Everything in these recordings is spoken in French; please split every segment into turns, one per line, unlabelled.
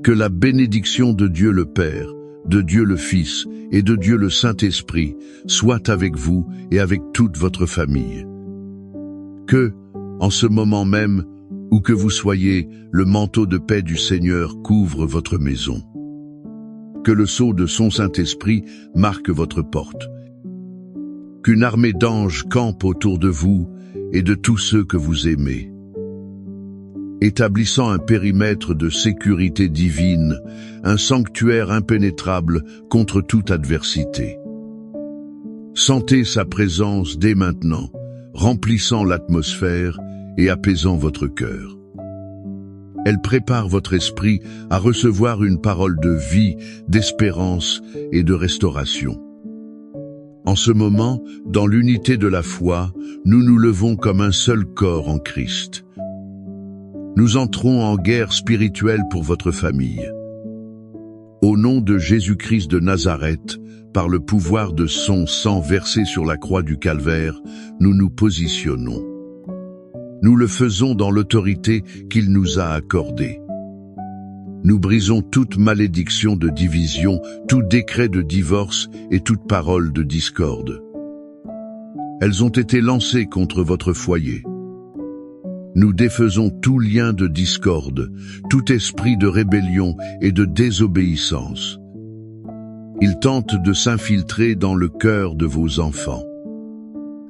Que la bénédiction de Dieu le Père, de Dieu le Fils et de Dieu le Saint-Esprit soit avec vous et avec toute votre famille. Que, en ce moment même, où que vous soyez, le manteau de paix du Seigneur couvre votre maison. Que le sceau de son Saint-Esprit marque votre porte. Qu'une armée d'anges campe autour de vous et de tous ceux que vous aimez, établissant un périmètre de sécurité divine, un sanctuaire impénétrable contre toute adversité. Sentez sa présence dès maintenant, remplissant l'atmosphère et apaisant votre cœur. Elle prépare votre esprit à recevoir une parole de vie, d'espérance et de restauration. En ce moment, dans l'unité de la foi, nous nous levons comme un seul corps en Christ. Nous entrons en guerre spirituelle pour votre famille. Au nom de Jésus-Christ de Nazareth, par le pouvoir de son sang versé sur la croix du Calvaire, nous nous positionnons. Nous le faisons dans l'autorité qu'il nous a accordée. Nous brisons toute malédiction de division, tout décret de divorce et toute parole de discorde. Elles ont été lancées contre votre foyer. Nous défaisons tout lien de discorde, tout esprit de rébellion et de désobéissance. Ils tentent de s'infiltrer dans le cœur de vos enfants.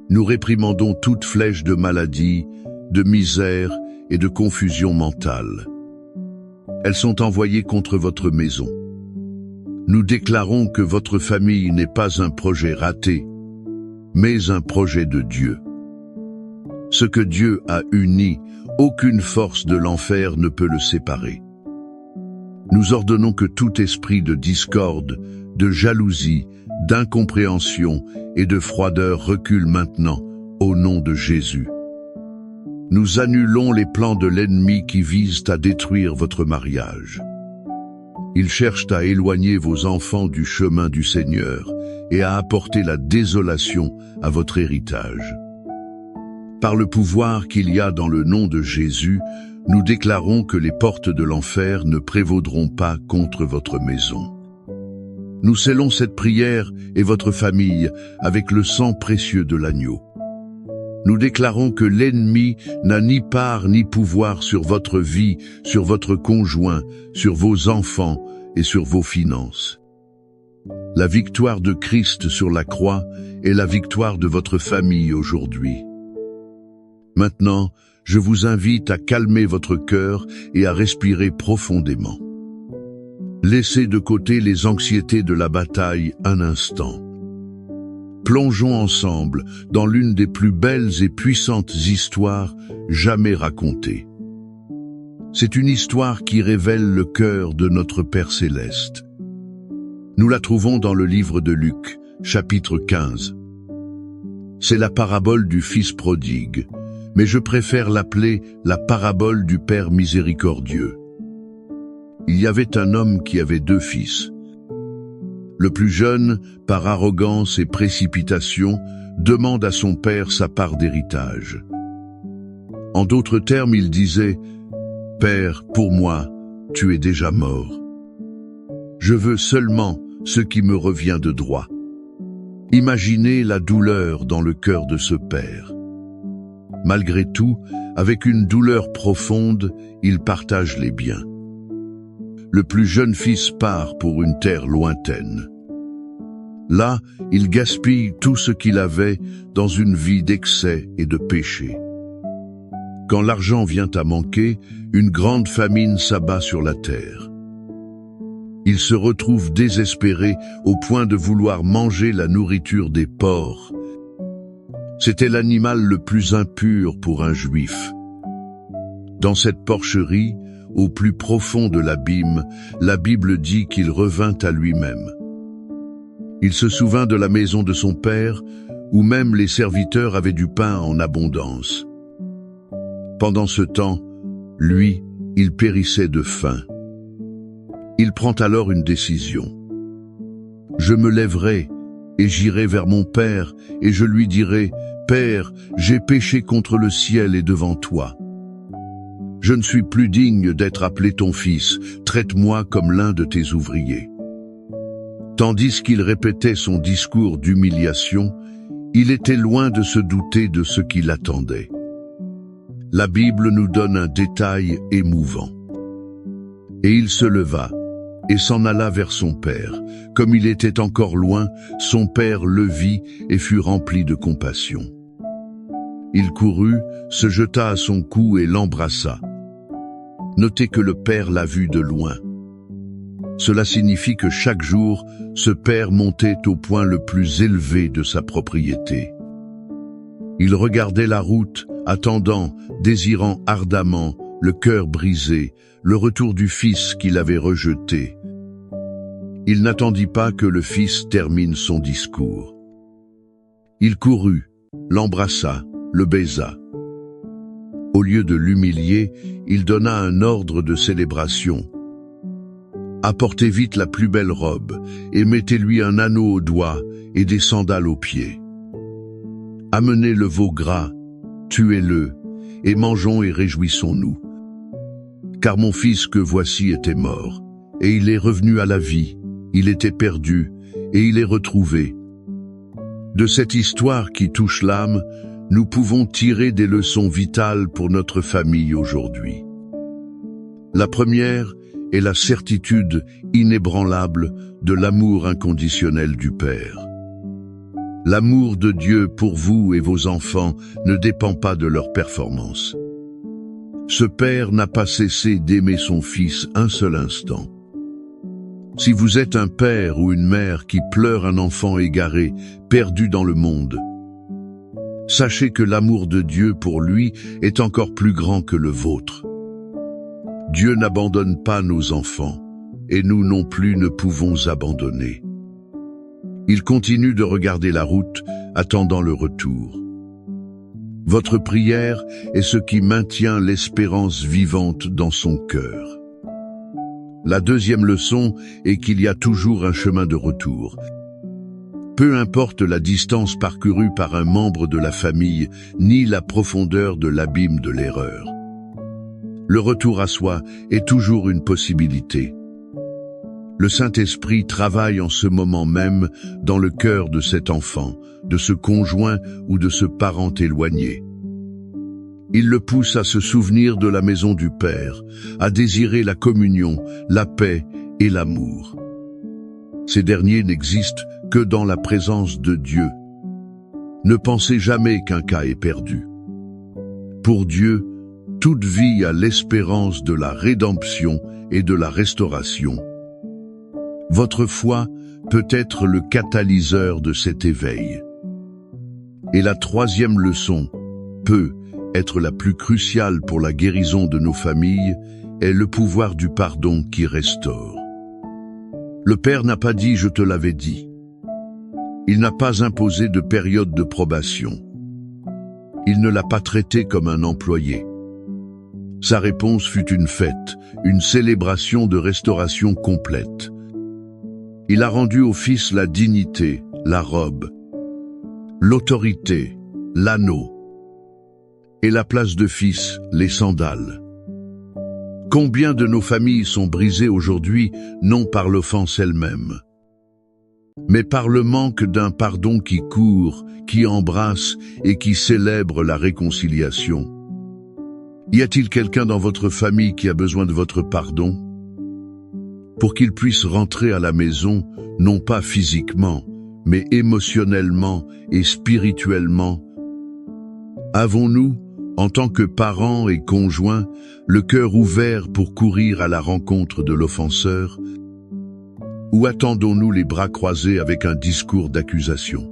Nous réprimandons toute flèche de maladie, de misère et de confusion mentale. Elles sont envoyées contre votre maison. Nous déclarons que votre famille n'est pas un projet raté, mais un projet de Dieu. Ce que Dieu a uni, aucune force de l'enfer ne peut le séparer. Nous ordonnons que tout esprit de discorde, de jalousie, d'incompréhension et de froideur recule maintenant, au nom de Jésus. Nous annulons les plans de l'ennemi qui visent à détruire votre mariage. Ils cherchent à éloigner vos enfants du chemin du Seigneur et à apporter la désolation à votre héritage. Par le pouvoir qu'il y a dans le nom de Jésus, nous déclarons que les portes de l'enfer ne prévaudront pas contre votre maison. Nous scellons cette prière et votre famille avec le sang précieux de l'agneau. Nous déclarons que l'ennemi n'a ni part ni pouvoir sur votre vie, sur votre conjoint, sur vos enfants et sur vos finances. La victoire de Christ sur la croix est la victoire de votre famille aujourd'hui. Maintenant, je vous invite à calmer votre cœur et à respirer profondément. Laissez de côté les anxiétés de la bataille un instant. Plongeons ensemble dans l'une des plus belles et puissantes histoires jamais racontées. C'est une histoire qui révèle le cœur de notre Père Céleste. Nous la trouvons dans le livre de Luc, chapitre 15. C'est la parabole du Fils prodigue, mais je préfère l'appeler la parabole du Père miséricordieux. Il y avait un homme qui avait 2 fils. Le plus jeune, par arrogance et précipitation, demande à son père sa part d'héritage. En d'autres termes, il disait « Père, pour moi, tu es déjà mort. Je veux seulement ce qui me revient de droit. » Imaginez la douleur dans le cœur de ce père. Malgré tout, avec une douleur profonde, il partage les biens. Le plus jeune fils part pour une terre lointaine. Là, il gaspille tout ce qu'il avait dans une vie d'excès et de péché. Quand l'argent vient à manquer, une grande famine s'abat sur la terre. Il se retrouve désespéré au point de vouloir manger la nourriture des porcs. C'était l'animal le plus impur pour un juif. Dans cette porcherie, au plus profond de l'abîme, la Bible dit qu'il revint à lui-même. Il se souvint de la maison de son père, où même les serviteurs avaient du pain en abondance. Pendant ce temps, lui, il périssait de faim. Il prend alors une décision. « Je me lèverai et j'irai vers mon père, et je lui dirai, « Père, j'ai péché contre le ciel et devant toi. Je ne suis plus digne d'être appelé ton fils, traite-moi comme l'un de tes ouvriers. » Tandis qu'il répétait son discours d'humiliation, il était loin de se douter de ce qui l'attendait. La Bible nous donne un détail émouvant. « Et il se leva, et s'en alla vers son père. Comme il était encore loin, son père le vit et fut rempli de compassion. Il courut, se jeta à son cou et l'embrassa. » Notez que le père l'a vu de loin. Cela signifie que chaque jour, ce père montait au point le plus élevé de sa propriété. Il regardait la route, attendant, désirant ardemment, le cœur brisé, le retour du fils qu'il avait rejeté. Il n'attendit pas que le fils termine son discours. Il courut, l'embrassa, le baisa. Au lieu de l'humilier, il donna un ordre de célébration. « Apportez vite la plus belle robe, et mettez-lui un anneau au doigt et des sandales aux pieds. Amenez le veau gras, tuez-le, et mangeons et réjouissons-nous. Car mon fils que voici était mort, et il est revenu à la vie, il était perdu, et il est retrouvé. » De cette histoire qui touche l'âme, nous pouvons tirer des leçons vitales pour notre famille aujourd'hui. La première est la certitude inébranlable de l'amour inconditionnel du Père. L'amour de Dieu pour vous et vos enfants ne dépend pas de leur performance. Ce Père n'a pas cessé d'aimer son Fils un seul instant. Si vous êtes un père ou une mère qui pleure un enfant égaré, perdu dans le monde, sachez que l'amour de Dieu pour lui est encore plus grand que le vôtre. Dieu n'abandonne pas nos enfants, et nous non plus ne pouvons abandonner. Il continue de regarder la route, attendant le retour. Votre prière est ce qui maintient l'espérance vivante dans son cœur. La deuxième leçon est qu'il y a toujours un chemin de retour. Peu importe la distance parcourue par un membre de la famille, ni la profondeur de l'abîme de l'erreur. Le retour à soi est toujours une possibilité. Le Saint-Esprit travaille en ce moment même dans le cœur de cet enfant, de ce conjoint ou de ce parent éloigné. Il le pousse à se souvenir de la maison du Père, à désirer la communion, la paix et l'amour. Ces derniers n'existent que dans la présence de Dieu. Ne pensez jamais qu'un cas est perdu. Pour Dieu, toute vie a l'espérance de la rédemption et de la restauration. Votre foi peut être le catalyseur de cet éveil. Et la troisième leçon peut être la plus cruciale pour la guérison de nos familles, est le pouvoir du pardon qui restaure. Le Père n'a pas dit « je te l'avais dit ». Il n'a pas imposé de période de probation. Il ne l'a pas traité comme un employé. Sa réponse fut une fête, une célébration de restauration complète. Il a rendu au Fils la dignité, la robe, l'autorité, l'anneau, et la place de fils, les sandales. Combien de nos familles sont brisées aujourd'hui, non par l'offense elle-même, mais par le manque d'un pardon qui court, qui embrasse et qui célèbre la réconciliation. Y a-t-il quelqu'un dans votre famille qui a besoin de votre pardon? Pour qu'il puisse rentrer à la maison, non pas physiquement, mais émotionnellement et spirituellement. Avons-nous, en tant que parents et conjoints, le cœur ouvert pour courir à la rencontre de l'offenseur? Ou attendons-nous les bras croisés avec un discours d'accusation?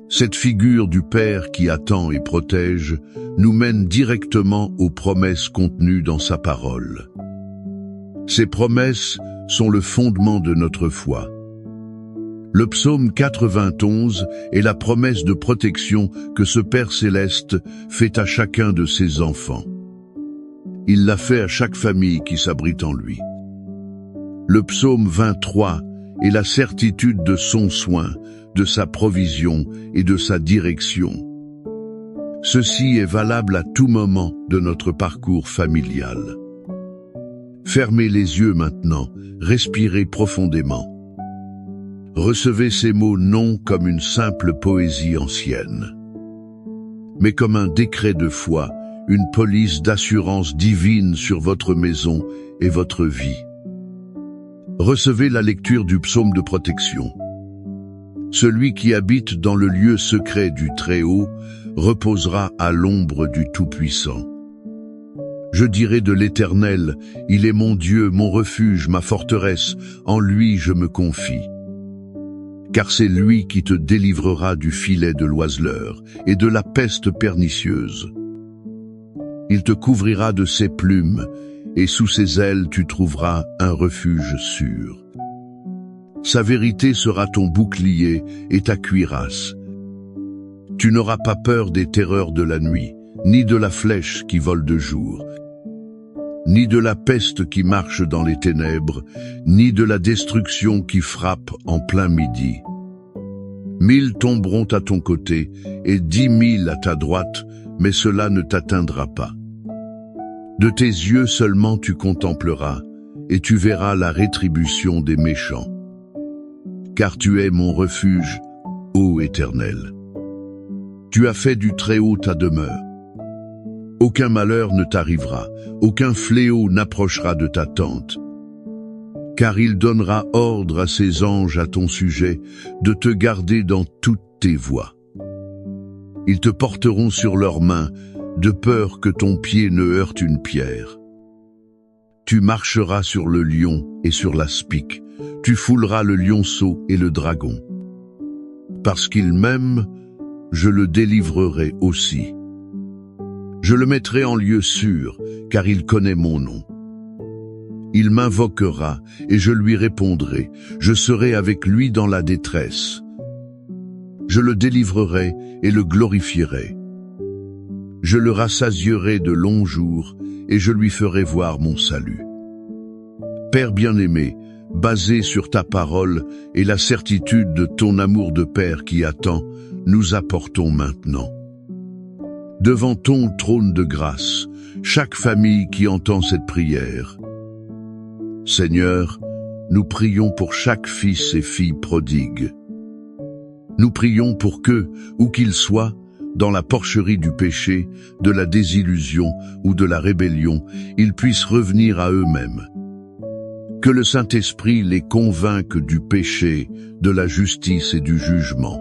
Cette figure du Père qui attend et protège nous mène directement aux promesses contenues dans sa parole. Ces promesses sont le fondement de notre foi. Le psaume 91 est la promesse de protection que ce Père céleste fait à chacun de ses enfants. Il l'a fait à chaque famille qui s'abrite en lui. Le psaume 23 est la certitude de son soin, de sa provision et de sa direction. Ceci est valable à tout moment de notre parcours familial. Fermez les yeux maintenant, respirez profondément. Recevez ces mots non comme une simple poésie ancienne, mais comme un décret de foi, une police d'assurance divine sur votre maison et votre vie. Recevez la lecture du psaume de protection. Celui qui habite dans le lieu secret du Très-Haut reposera à l'ombre du Tout-Puissant. Je dirai de l'Éternel, il est mon Dieu, mon refuge, ma forteresse, en lui je me confie. Car c'est lui qui te délivrera du filet de l'oiseleur et de la peste pernicieuse. Il te couvrira de ses plumes, et sous ses ailes tu trouveras un refuge sûr. Sa vérité sera ton bouclier et ta cuirasse. Tu n'auras pas peur des terreurs de la nuit, ni de la flèche qui vole de jour, ni de la peste qui marche dans les ténèbres, ni de la destruction qui frappe en plein midi. 1000 tomberont à ton côté et 10 000 à ta droite, mais cela ne t'atteindra pas. De tes yeux seulement tu contempleras, et tu verras la rétribution des méchants. Car tu es mon refuge, ô Éternel. Tu as fait du Très-Haut ta demeure. Aucun malheur ne t'arrivera, aucun fléau n'approchera de ta tente. Car il donnera ordre à ses anges à ton sujet de te garder dans toutes tes voies. Ils te porteront sur leurs mains, de peur que ton pied ne heurte une pierre. Tu marcheras sur le lion et sur l'aspic, tu fouleras le lionceau et le dragon. Parce qu'il m'aime, je le délivrerai aussi. Je le mettrai en lieu sûr, car il connaît mon nom. Il m'invoquera, et je lui répondrai, je serai avec lui dans la détresse. Je le délivrerai et le glorifierai. Je le rassasierai de longs jours, et je lui ferai voir mon salut. Père bien-aimé, basé sur ta parole et la certitude de ton amour de Père qui attend, nous apportons maintenant. Devant ton trône de grâce, chaque famille qui entend cette prière. Seigneur, nous prions pour chaque fils et fille prodigue. Nous prions pour que, où qu'ils soient, dans la porcherie du péché, de la désillusion ou de la rébellion, ils puissent revenir à eux-mêmes. Que le Saint-Esprit les convainque du péché, de la justice et du jugement.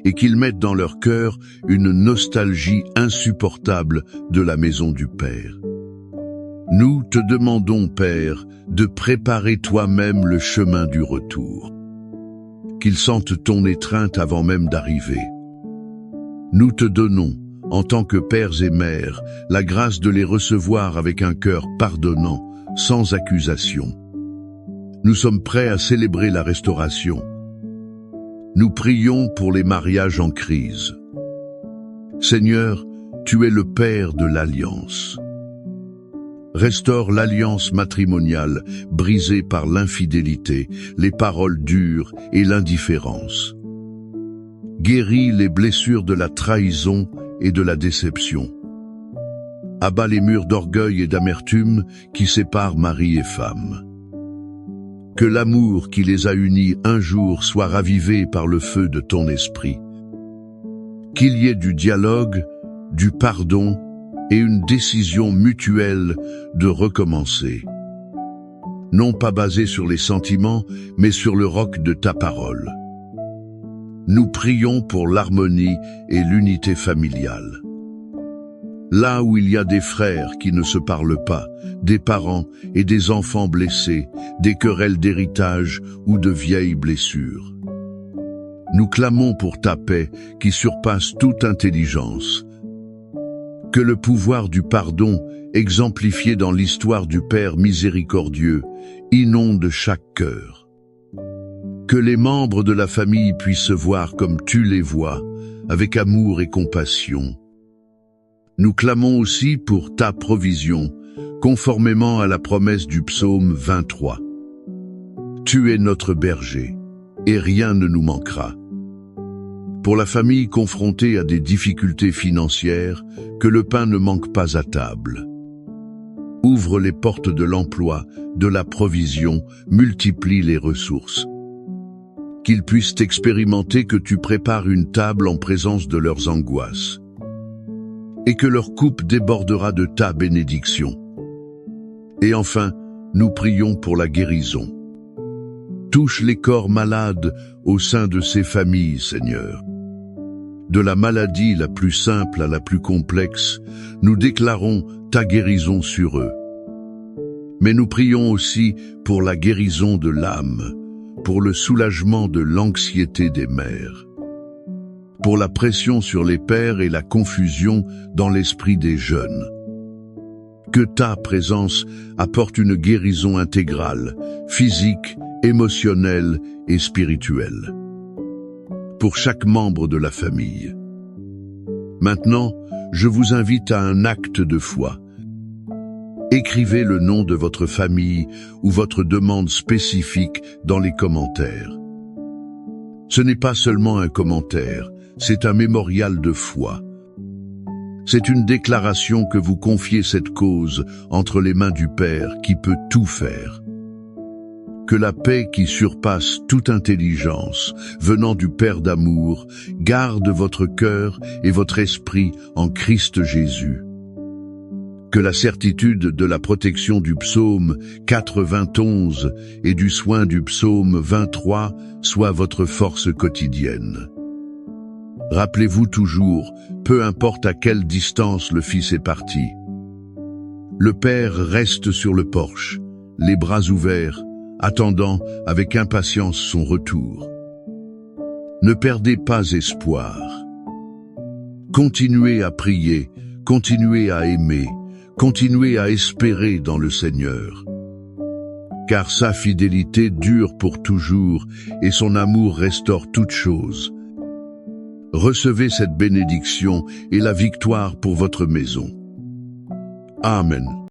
Et qu'ils mettent dans leur cœur une nostalgie insupportable de la maison du Père. Nous te demandons, Père, de préparer toi-même le chemin du retour. Qu'ils sentent ton étreinte avant même d'arriver. Nous te donnons, en tant que pères et mères, la grâce de les recevoir avec un cœur pardonnant, sans accusation. Nous sommes prêts à célébrer la restauration. Nous prions pour les mariages en crise. Seigneur, tu es le Père de l'alliance. Restaure l'alliance matrimoniale brisée par l'infidélité, les paroles dures et l'indifférence. Guéris les blessures de la trahison et de la déception. Abat les murs d'orgueil et d'amertume qui séparent mari et femme. Que l'amour qui les a unis un jour soit ravivé par le feu de ton esprit. Qu'il y ait du dialogue, du pardon et une décision mutuelle de recommencer. Non pas basée sur les sentiments, mais sur le roc de ta parole. Nous prions pour l'harmonie et l'unité familiale. Là où il y a des frères qui ne se parlent pas, des parents et des enfants blessés, des querelles d'héritage ou de vieilles blessures. Nous clamons pour ta paix qui surpasse toute intelligence. Que le pouvoir du pardon, exemplifié dans l'histoire du Père miséricordieux, inonde chaque cœur. Que les membres de la famille puissent se voir comme tu les vois, avec amour et compassion. Nous clamons aussi pour ta provision, conformément à la promesse du psaume 23. Tu es notre berger, et rien ne nous manquera. Pour la famille confrontée à des difficultés financières, que le pain ne manque pas à table. Ouvre les portes de l'emploi, de la provision, multiplie les ressources. Qu'ils puissent expérimenter que tu prépares une table en présence de leurs angoisses. Et que leur coupe débordera de ta bénédiction. Et enfin, nous prions pour la guérison. Touche les corps malades au sein de ces familles, Seigneur. De la maladie la plus simple à la plus complexe, nous déclarons ta guérison sur eux. Mais nous prions aussi pour la guérison de l'âme, pour le soulagement de l'anxiété des mères, pour la pression sur les pères et la confusion dans l'esprit des jeunes. Que ta présence apporte une guérison intégrale, physique, émotionnelle et spirituelle, pour chaque membre de la famille. Maintenant, je vous invite à un acte de foi. Écrivez le nom de votre famille ou votre demande spécifique dans les commentaires. Ce n'est pas seulement un commentaire, c'est un mémorial de foi. C'est une déclaration que vous confiez cette cause entre les mains du Père qui peut tout faire. Que la paix qui surpasse toute intelligence, venant du Père d'amour, garde votre cœur et votre esprit en Christ Jésus. Que la certitude de la protection du psaume 91 et du soin du psaume 23 soit votre force quotidienne. Rappelez-vous toujours, peu importe à quelle distance le Fils est parti. Le Père reste sur le porche, les bras ouverts, attendant avec impatience son retour. Ne perdez pas espoir. Continuez à prier, continuez à aimer, continuez à espérer dans le Seigneur. Car sa fidélité dure pour toujours et son amour restaure toutes choses. Recevez cette bénédiction et la victoire pour votre maison. Amen.